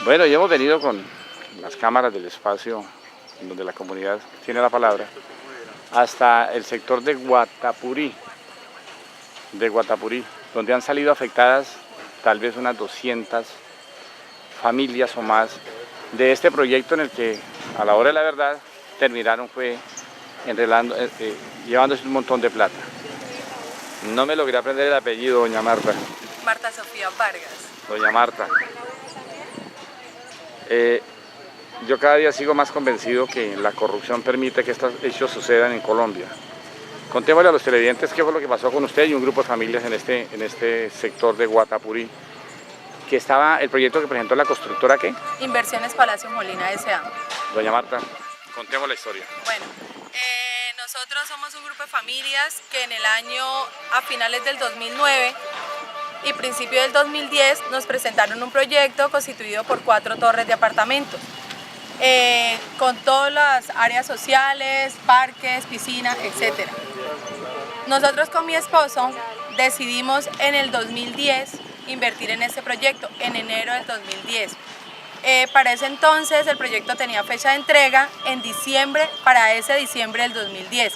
Bueno, y hemos venido con las cámaras del espacio donde la comunidad tiene la palabra hasta el sector de Guatapurí, donde han salido afectadas tal vez unas 200 familias o más de este proyecto en el que a la hora de la verdad terminaron enrelando, llevándose un montón de plata. No me logré aprender el apellido, doña Marta. Marta Sofía Vargas. Doña Marta. Yo cada día sigo más convencido que la corrupción permite que estos hechos sucedan en Colombia. Contémosle a los televidentes qué fue lo que pasó con usted y un grupo de familias en este sector de Guatapurí, que estaba el proyecto que presentó la constructora, ¿qué? Inversiones Palacio Molina S.A. Doña Marta, contemos la historia. Bueno, nosotros somos un grupo de familias que en el año, a finales del 2009 y principio del 2010, nos presentaron un proyecto constituido por 4 torres de apartamentos, con todas las áreas sociales, parques, piscina, etc. Nosotros con mi esposo decidimos en el 2010 invertir en este proyecto, en enero del 2010. Para ese entonces el proyecto tenía fecha de entrega en diciembre, para ese diciembre del 2010.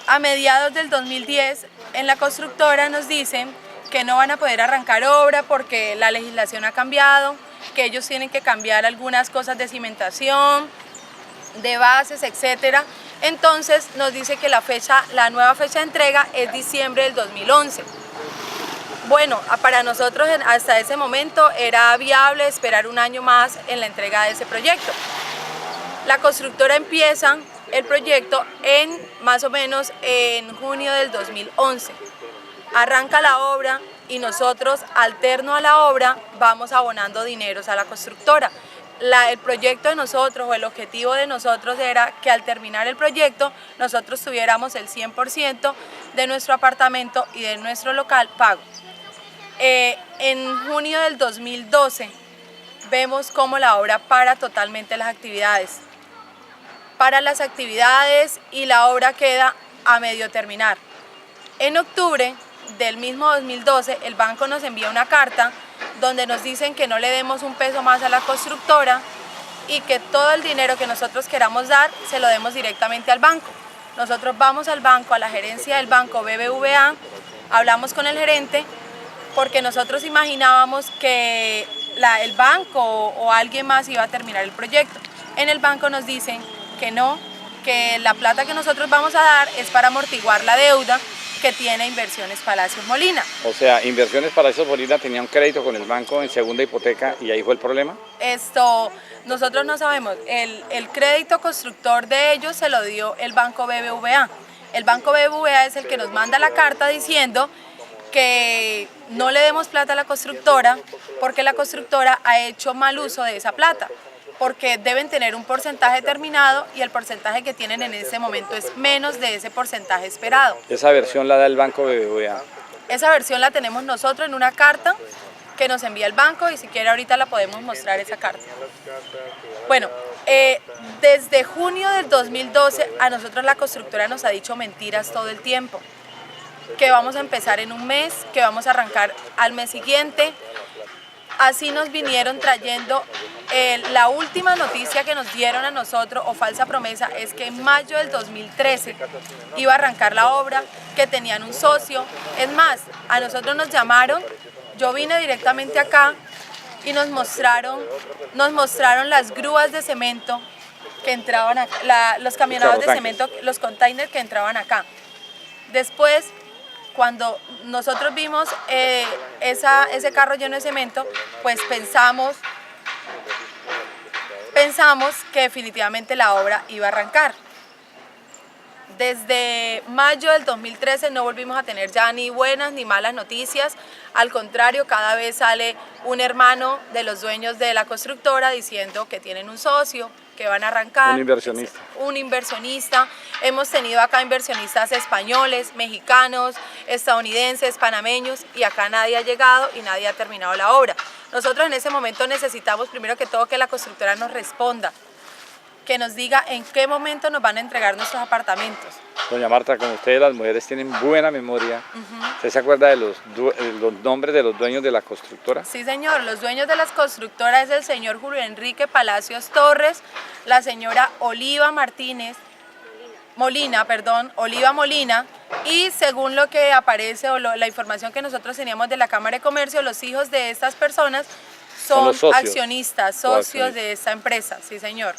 A mediados del 2010 en la constructora nos dicen que no van a poder arrancar obra porque la legislación ha cambiado, que ellos tienen que cambiar algunas cosas de cimentación, de bases, etc. Entonces nos dice que la nueva fecha de entrega es diciembre del 2011. Bueno, para nosotros hasta ese momento era viable esperar un año más en la entrega de ese proyecto. La constructora empieza el proyecto más o menos en junio del 2011. Arranca la obra y nosotros, alterno a la obra, vamos abonando dineros a la constructora. El proyecto de nosotros, o el objetivo de nosotros, era que al terminar el proyecto nosotros tuviéramos el 100% de nuestro apartamento y de nuestro local pago. En junio del 2012 vemos cómo la obra para totalmente las actividades. Para las actividades y la obra queda a medio terminar. En octubre del mismo 2012 el banco nos envía una carta donde nos dicen que no le demos un peso más a la constructora y que todo el dinero que nosotros queramos dar se lo demos directamente al banco. Nosotros vamos al banco, a la gerencia del banco BBVA, hablamos con el gerente porque nosotros imaginábamos que el banco o alguien más iba a terminar el proyecto. En el banco nos dicen que no, que la plata que nosotros vamos a dar es para amortiguar la deuda que tiene Inversiones Palacios Molina. O sea, Inversiones Palacios Molina tenía un crédito con el banco en segunda hipoteca y ahí fue el problema. Nosotros no sabemos. El crédito constructor de ellos se lo dio el banco BBVA. El banco BBVA es el que nos manda la carta diciendo que no le demos plata a la constructora porque la constructora ha hecho mal uso de esa plata, porque deben tener un porcentaje determinado y el porcentaje que tienen en ese momento es menos de ese porcentaje esperado. ¿Esa versión la da el banco BBVA? Esa versión la tenemos nosotros en una carta que nos envía el banco y si quiere ahorita la podemos mostrar esa carta. Bueno, desde junio del 2012 a nosotros la constructora nos ha dicho mentiras todo el tiempo, que vamos a empezar en un mes, que vamos a arrancar al mes siguiente. Así nos vinieron trayendo. La última noticia que nos dieron a nosotros, o falsa promesa, es que en mayo del 2013 iba a arrancar la obra, que tenían un socio. Es más, a nosotros nos llamaron, yo vine directamente acá y nos mostraron las grúas de cemento que entraban acá, los camionados de cemento, los containers que entraban acá. Después, cuando nosotros vimos ese carro lleno de cemento, pues pensamos que definitivamente la obra iba a arrancar. Desde mayo del 2013 no volvimos a tener ya ni buenas ni malas noticias, al contrario, cada vez sale un hermano de los dueños de la constructora diciendo que tienen un socio, que van a arrancar. Un inversionista. Un inversionista. Hemos tenido acá inversionistas españoles, mexicanos, estadounidenses, panameños, y acá nadie ha llegado y nadie ha terminado la obra. Nosotros en ese momento necesitamos primero que todo que la constructora nos responda, que nos diga en qué momento nos van a entregar nuestros apartamentos. Doña Marta, como ustedes las mujeres tienen buena memoria, ¿usted se acuerda de los nombres de los dueños de la constructora? Sí, señor, los dueños de las constructoras es el señor Julio Enrique Palacios Torres, la señora Oliva Molina, y según lo que aparece o la información que nosotros teníamos de la Cámara de Comercio, los hijos de estas personas son accionistas, socios de esta empresa, sí, señor.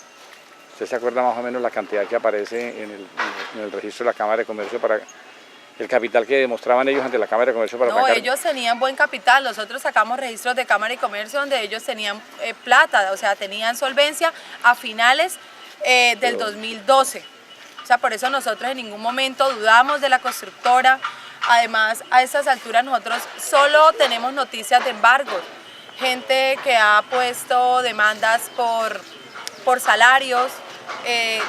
¿Usted se acuerda más o menos la cantidad que aparece en el registro de la Cámara de Comercio para el capital que demostraban ellos ante la Cámara de Comercio para arrancar? Ellos tenían buen capital. Nosotros sacamos registros de Cámara de Comercio donde ellos tenían plata, o sea, tenían solvencia a finales del 2012. O sea, por eso nosotros en ningún momento dudamos de la constructora. Además, a estas alturas nosotros solo tenemos noticias de embargos. Gente que ha puesto demandas por salarios,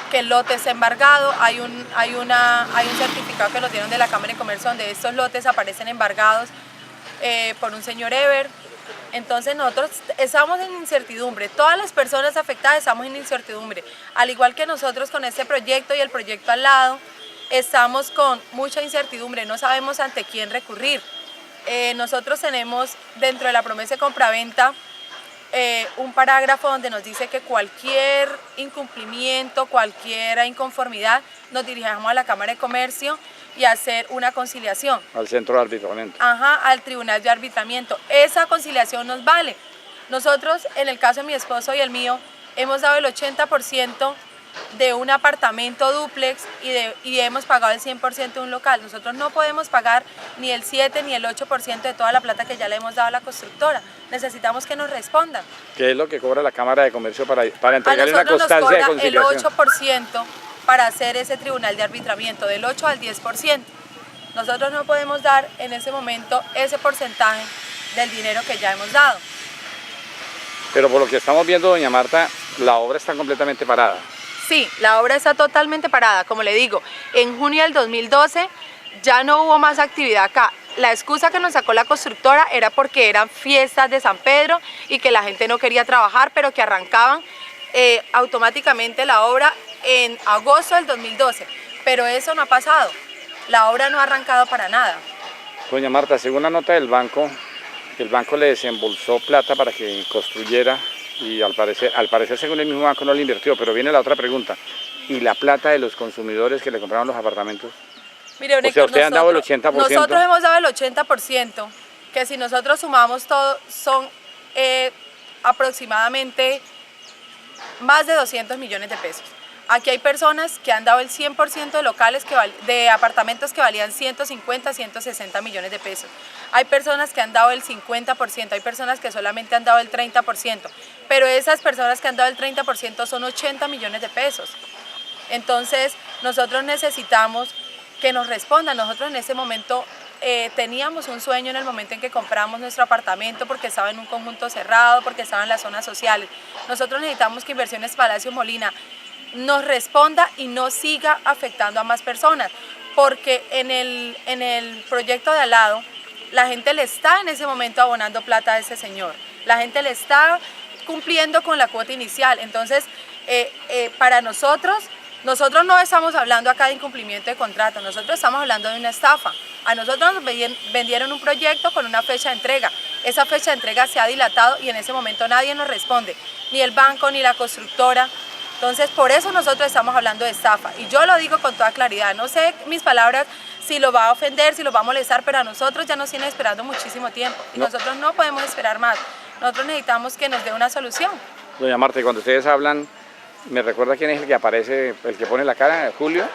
que el lote está embargado, hay un certificado que nos dieron de la Cámara de Comercio donde estos lotes aparecen embargados por un señor Ever. Entonces nosotros estamos en incertidumbre, todas las personas afectadas estamos en incertidumbre, al igual que nosotros con este proyecto y el proyecto al lado, estamos con mucha incertidumbre, no sabemos ante quién recurrir. Nosotros tenemos dentro de la promesa de compraventa un parágrafo donde nos dice que cualquier incumplimiento, cualquier inconformidad, nos dirigimos a la Cámara de Comercio y hacer una conciliación. Al centro de arbitramiento. Ajá, al tribunal de arbitramiento. Esa conciliación nos vale. Nosotros, en el caso de mi esposo y el mío, hemos dado el 80% de un apartamento dúplex y hemos pagado el 100% de un local. Nosotros no podemos pagar ni el 7 ni el 8% de toda la plata que ya le hemos dado a la constructora. Necesitamos que nos respondan. ¿Qué es lo que cobra la Cámara de Comercio para entregarle una constancia de conciliación? El 8% para hacer ese tribunal de arbitramiento, del 8 al 10%. Nosotros no podemos dar en ese momento ese porcentaje del dinero que ya hemos dado. Pero por lo que estamos viendo, doña Marta, la obra está completamente parada. Sí, la obra está totalmente parada. Como le digo, en junio del 2012 ya no hubo más actividad acá. La excusa que nos sacó la constructora era porque eran fiestas de San Pedro y que la gente no quería trabajar, pero que arrancaban automáticamente la obra en agosto del 2012. Pero eso no ha pasado. La obra no ha arrancado para nada. Doña Marta, según la nota del banco, el banco le desembolsó plata para que construyera y al parecer según el mismo banco no le invirtió, pero viene la otra pregunta. ¿Y la plata de los consumidores que le compraron los apartamentos? Mire, o sea, ustedes han dado el 80%. Nosotros hemos dado el 80%, que si nosotros sumamos todo son aproximadamente más de 200 millones de pesos. Aquí hay personas que han dado el 100% de locales, de apartamentos que valían 150, 160 millones de pesos. Hay personas que han dado el 50%, hay personas que solamente han dado el 30%, pero esas personas que han dado el 30% son 80 millones de pesos. Entonces, nosotros necesitamos que nos respondan. Nosotros en ese momento teníamos un sueño en el momento en que compramos nuestro apartamento porque estaba en un conjunto cerrado, porque estaba en las zonas sociales. Nosotros necesitamos que Inversiones Palacio Molina nos responda y no siga afectando a más personas, porque en el proyecto de al lado, la gente le está en ese momento abonando plata a ese señor, la gente le está cumpliendo con la cuota inicial. Entonces, para nosotros no estamos hablando acá de incumplimiento de contrato, nosotros estamos hablando de una estafa. A nosotros nos vendieron un proyecto con una fecha de entrega, esa fecha de entrega se ha dilatado y en ese momento nadie nos responde, ni el banco ni la constructora. Entonces, por eso nosotros estamos hablando de estafa. Y yo lo digo con toda claridad. No sé mis palabras si lo va a ofender, si lo va a molestar, pero a nosotros ya nos tiene esperando muchísimo tiempo. Y nosotros no podemos esperar más. Nosotros necesitamos que nos dé una solución. Doña Marta, cuando ustedes hablan, ¿me recuerda quién es el que aparece, el que pone la cara? ¿Julio?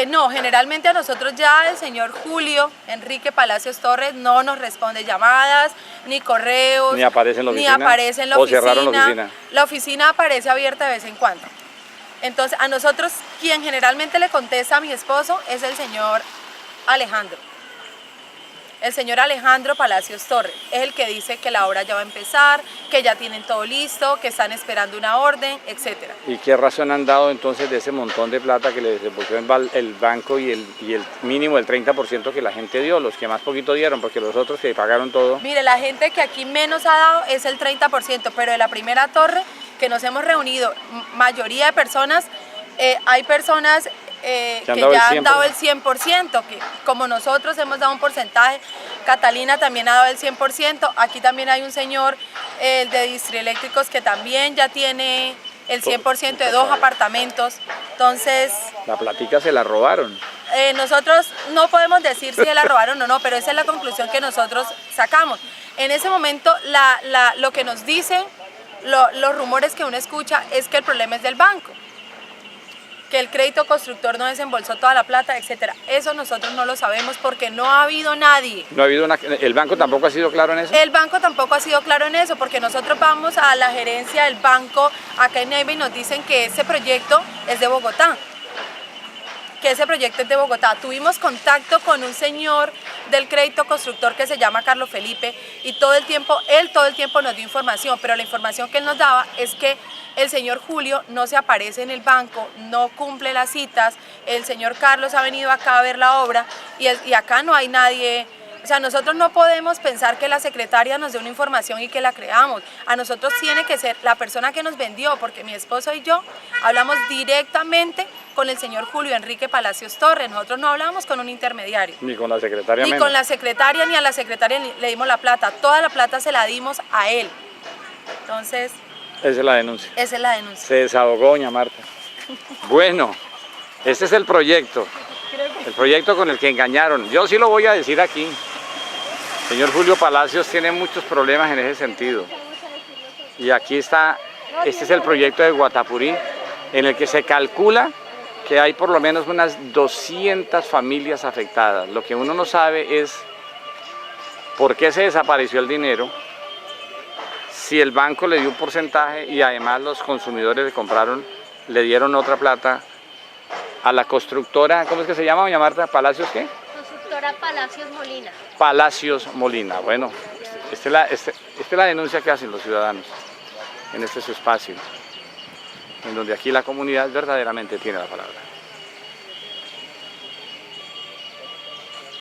No, generalmente a nosotros ya el señor Julio Enrique Palacios Torres no nos responde llamadas, ni correos, ni aparece en la oficina. Ni aparece en la oficina. ¿O cerraron la oficina? La oficina aparece abierta de vez en cuando. Entonces, a nosotros, quien generalmente le contesta a mi esposo es el señor Alejandro. El señor Alejandro Palacios Torres es el que dice que la obra ya va a empezar, que ya tienen todo listo, que están esperando una orden, etc. ¿Y qué razón han dado entonces de ese montón de plata que le desembolsó el banco y el mínimo del 30% que la gente dio, los que más poquito dieron, porque los otros que pagaron todo? Mire, la gente que aquí menos ha dado es el 30%, pero de la primera torre que nos hemos reunido, mayoría de personas, hay personas que ya han dado el 100%, que como nosotros hemos dado un porcentaje, Catalina también ha dado el 100%, aquí también hay un señor, el de Distrieléctricos, que también ya tiene el 100% de 2 apartamentos, entonces... La platica se la robaron. Nosotros no podemos decir si se la robaron o no, pero esa es la conclusión que nosotros sacamos. En ese momento lo que nos dicen, los rumores que uno escucha es que el problema es del banco, que el crédito constructor no desembolsó toda la plata, etcétera. Eso nosotros no lo sabemos porque no ha habido nadie. ¿No ha habido ¿El banco tampoco ha sido claro en eso? El banco tampoco ha sido claro en eso, porque nosotros vamos a la gerencia del banco acá en Neiva y nos dicen que ese proyecto es de Bogotá. Tuvimos contacto con un señor del crédito constructor que se llama Carlos Felipe y él todo el tiempo nos dio información, pero la información que él nos daba es que el señor Julio no se aparece en el banco, no cumple las citas, el señor Carlos ha venido acá a ver la obra y acá no hay nadie. O sea, nosotros no podemos pensar que la secretaria nos dé una información y que la creamos. A nosotros tiene que ser la persona que nos vendió, porque mi esposo y yo hablamos directamente con el señor Julio Enrique Palacios Torres. Nosotros no hablamos con un intermediario. Ni con la secretaria. Ni con la secretaria, ni a la secretaria le dimos la plata. Toda la plata se la dimos a él. Entonces... Esa es la denuncia. Esa es la denuncia. Se desahogó doña Marta. Bueno, este es el proyecto con el que engañaron. Yo sí lo voy a decir aquí. El señor Julio Palacios tiene muchos problemas en ese sentido. Y aquí está, este es el proyecto de Guatapurí, en el que se calcula que hay por lo menos unas 200 familias afectadas. Lo que uno no sabe es por qué se desapareció el dinero, si el banco le dio un porcentaje y además los consumidores que compraron le dieron otra plata a la constructora. ¿Cómo es que se llama, doña Marta? ¿Palacios qué? Constructora Palacios Molina. Palacios Molina. Bueno, esta es la denuncia que hacen los ciudadanos en este su espacio, en donde aquí la comunidad verdaderamente tiene la palabra.